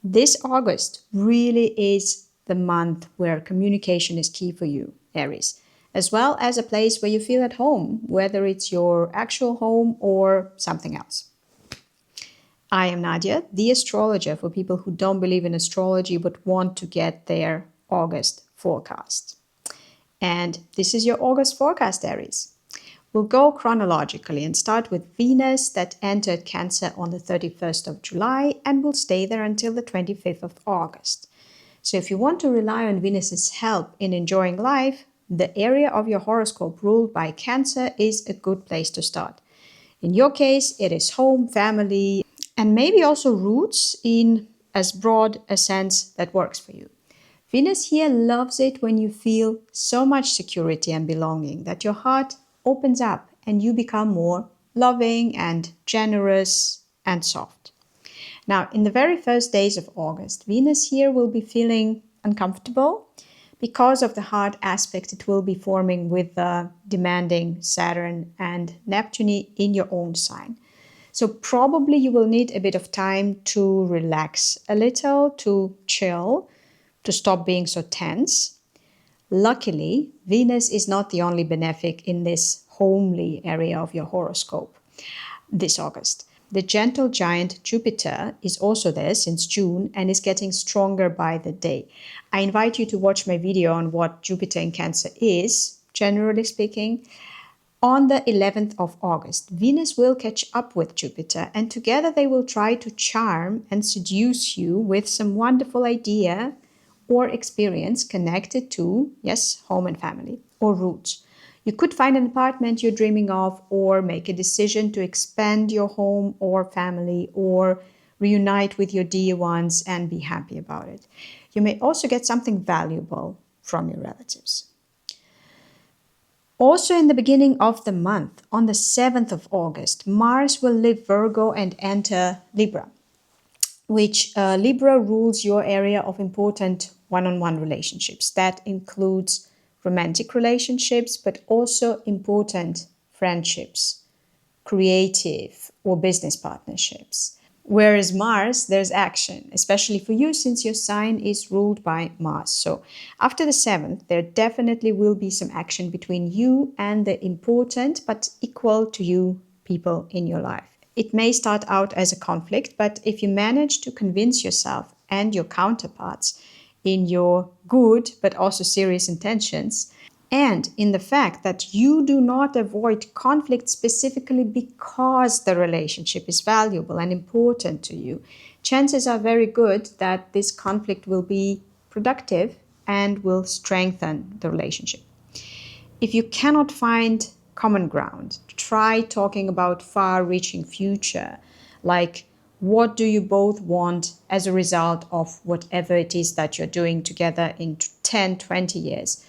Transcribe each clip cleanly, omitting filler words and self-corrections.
This August really is the month where communication is key for you, Aries, as well as a place where you feel at home, whether it's your actual home or something else. I am Nadia, the astrologer for people who don't believe in astrology but want to get their August forecast. And this is your August forecast, Aries. We'll go chronologically and start with Venus that entered Cancer on the 31st of July and will stay there until the 25th of August. So if you want to rely on Venus's help in enjoying life, the area of your horoscope ruled by Cancer is a good place to start. In your case, it is home, family, and maybe also roots in as broad a sense that works for you. Venus here loves it when you feel so much security and belonging that your heart opens up and you become more loving and generous and soft. Now, in the very first days of August, Venus here will be feeling uncomfortable because of the hard aspect it will be forming with the demanding Saturn and Neptune in your own sign. So probably you will need a bit of time to relax a little, to chill, to stop being so tense. Luckily, Venus is not the only benefic in this homely area of your horoscope this August. The gentle giant Jupiter is also there since June and is getting stronger by the day. I invite you to watch my video on what Jupiter in Cancer is, generally speaking. On the 11th of August, Venus will catch up with Jupiter and together they will try to charm and seduce you with some wonderful idea or experience connected to, yes, home and family or roots. You could find an apartment you're dreaming of or make a decision to expand your home or family or reunite with your dear ones and be happy about it. You may also get something valuable from your relatives. Also in the beginning of the month, on the 7th of August, Mars will leave Virgo and enter Libra, which Libra rules your area of important one-on-one relationships. That includes romantic relationships, but also important friendships, creative or business partnerships. Whereas Mars, there's action, especially for you since your sign is ruled by Mars. So after the 7th, there definitely will be some action between you and the important but equal to you people in your life. It may start out as a conflict, but if you manage to convince yourself and your counterparts in your good but also serious intentions, and in the fact that you do not avoid conflict specifically because the relationship is valuable and important to you, chances are very good that this conflict will be productive and will strengthen the relationship. If you cannot find common ground, try talking about far-reaching future, like what do you both want as a result of whatever it is that you're doing together in 10, 20 years.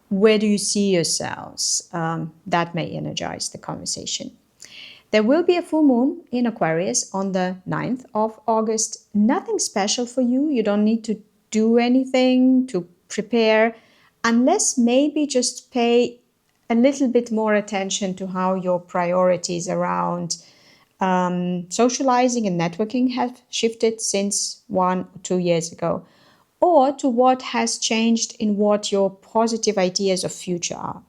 Where do you see yourselves? That may energize the conversation. There will be a full moon in Aquarius on the 9th of August. Nothing special for you. You don't need to do anything to prepare, unless maybe just pay a little bit more attention to how your priorities around socializing and networking have shifted since 1 or 2 years ago, or to what has changed in what your positive ideas of future are.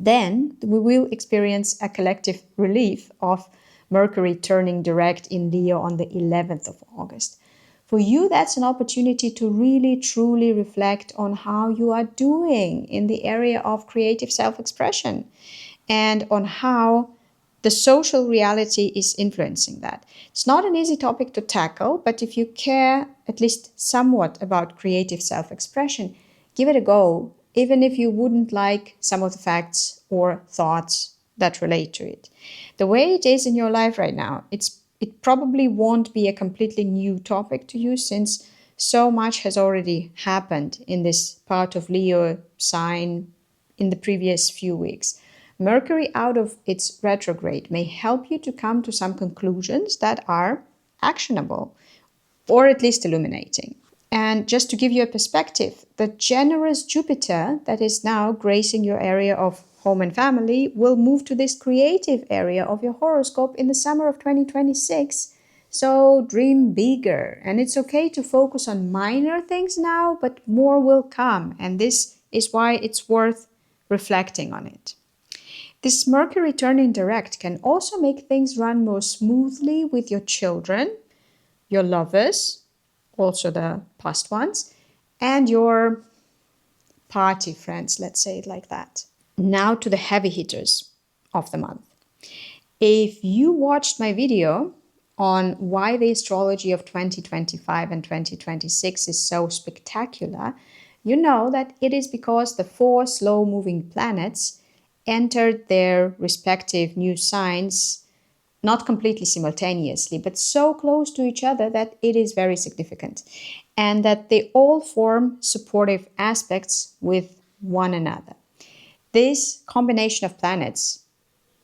Then we will experience a collective relief of Mercury turning direct in Leo on the 11th of August. For you, that's an opportunity to really, truly reflect on how you are doing in the area of creative self-expression and on how the social reality is influencing that. It's not an easy topic to tackle, but if you care at least somewhat about creative self-expression, give it a go, even if you wouldn't like some of the facts or thoughts that relate to it. The way it is in your life right now, it probably won't be a completely new topic to you since so much has already happened in this part of Leo sign in the previous few weeks. Mercury out of its retrograde may help you to come to some conclusions that are actionable or at least illuminating. And just to give you a perspective, the generous Jupiter that is now gracing your area of home and family will move to this creative area of your horoscope in the summer of 2026. So dream bigger, and it's okay to focus on minor things now, but more will come, and this is why it's worth reflecting on it. This Mercury turning direct can also make things run more smoothly with your children, your lovers, also the past ones, and your party friends, let's say it like that. Now to the heavy hitters of the month. If you watched my video on why the astrology of 2025 and 2026 is so spectacular, you know that it is because the four slow-moving planets entered their respective new signs not completely simultaneously, but so close to each other that it is very significant, and that they all form supportive aspects with one another. This combination of planets,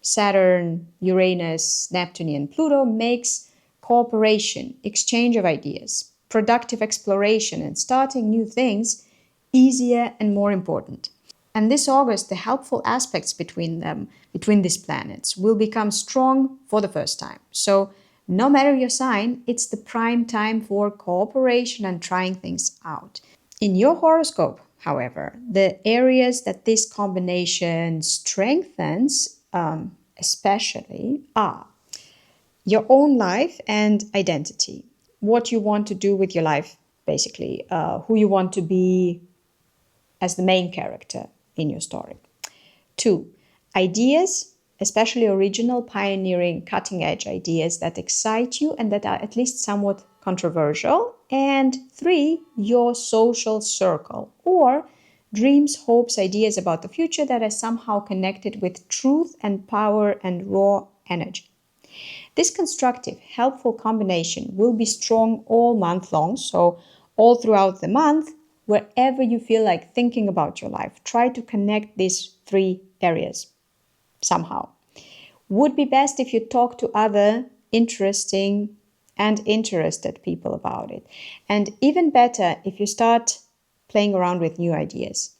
Saturn, Uranus, Neptune, and Pluto, makes cooperation, exchange of ideas, productive exploration, and starting new things easier and more important. And this August, the helpful aspects between them, between these planets, will become strong for the first time. So, no matter your sign, it's the prime time for cooperation and trying things out. In your horoscope, however, the areas that this combination strengthens, especially, are your own life and identity. What you want to do with your life, basically, who you want to be as the main character in your story. 2, ideas, especially original, pioneering, cutting-edge ideas that excite you and that are at least somewhat controversial. And 3, your social circle, or dreams, hopes, ideas about the future that are somehow connected with truth and power and raw energy. This constructive, helpful combination will be strong all month long, so all throughout the month, wherever you feel like thinking about your life, try to connect these 3 areas somehow. Would be best if you talk to other interesting and interested people about it. And even better if you start playing around with new ideas.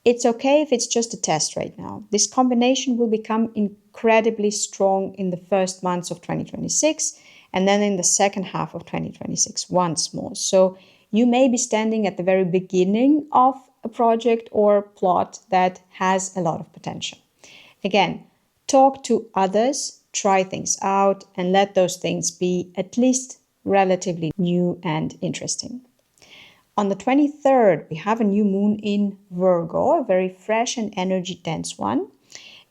It's okay if it's just a test right now. This combination will become incredibly strong in the first months of 2026 and then in the second half of 2026 once more. So you may be standing at the very beginning of a project or plot that has a lot of potential. Again, talk to others, try things out, and let those things be at least relatively new and interesting. On the 23rd, we have a new moon in Virgo, a very fresh and energy-dense one.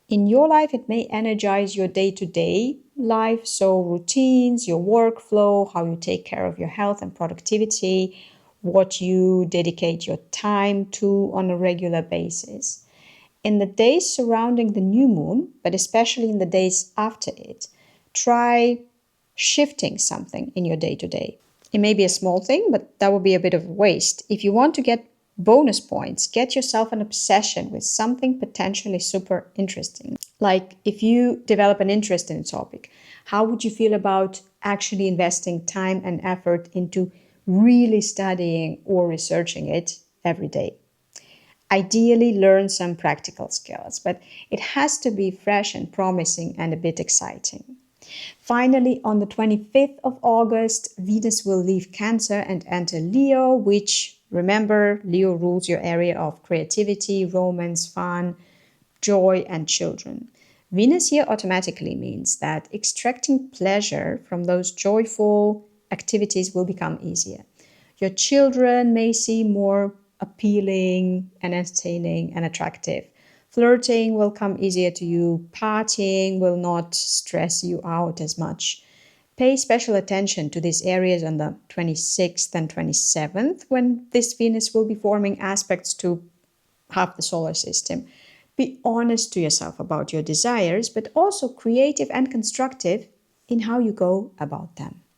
In your life, it may energize your day-to-day life, so routines, your workflow, how you take care of your health and productivity, what you dedicate your time to on a regular basis. In the days surrounding the new moon, but especially in the days after it, try shifting something in your day-to-day. It may be a small thing, but that would be a bit of a waste. If you want to get bonus points, get yourself an obsession with something potentially super interesting. Like if you develop an interest in a topic, how would you feel about actually investing time and effort into really studying or researching it every day? Ideally, learn some practical skills, but it has to be fresh and promising and a bit exciting. Finally, on the 25th of August, Venus will leave Cancer and enter Leo, which, remember, Leo rules your area of creativity, romance, fun, joy, and children. Venus here automatically means that extracting pleasure from those joyful activities will become easier. Your children may seem more appealing and entertaining and attractive. Flirting will come easier to you. Partying will not stress you out as much. Pay special attention to these areas on the 26th and 27th when this Venus will be forming aspects to half the solar system. Be honest to yourself about your desires, but also creative and constructive in how you go about them.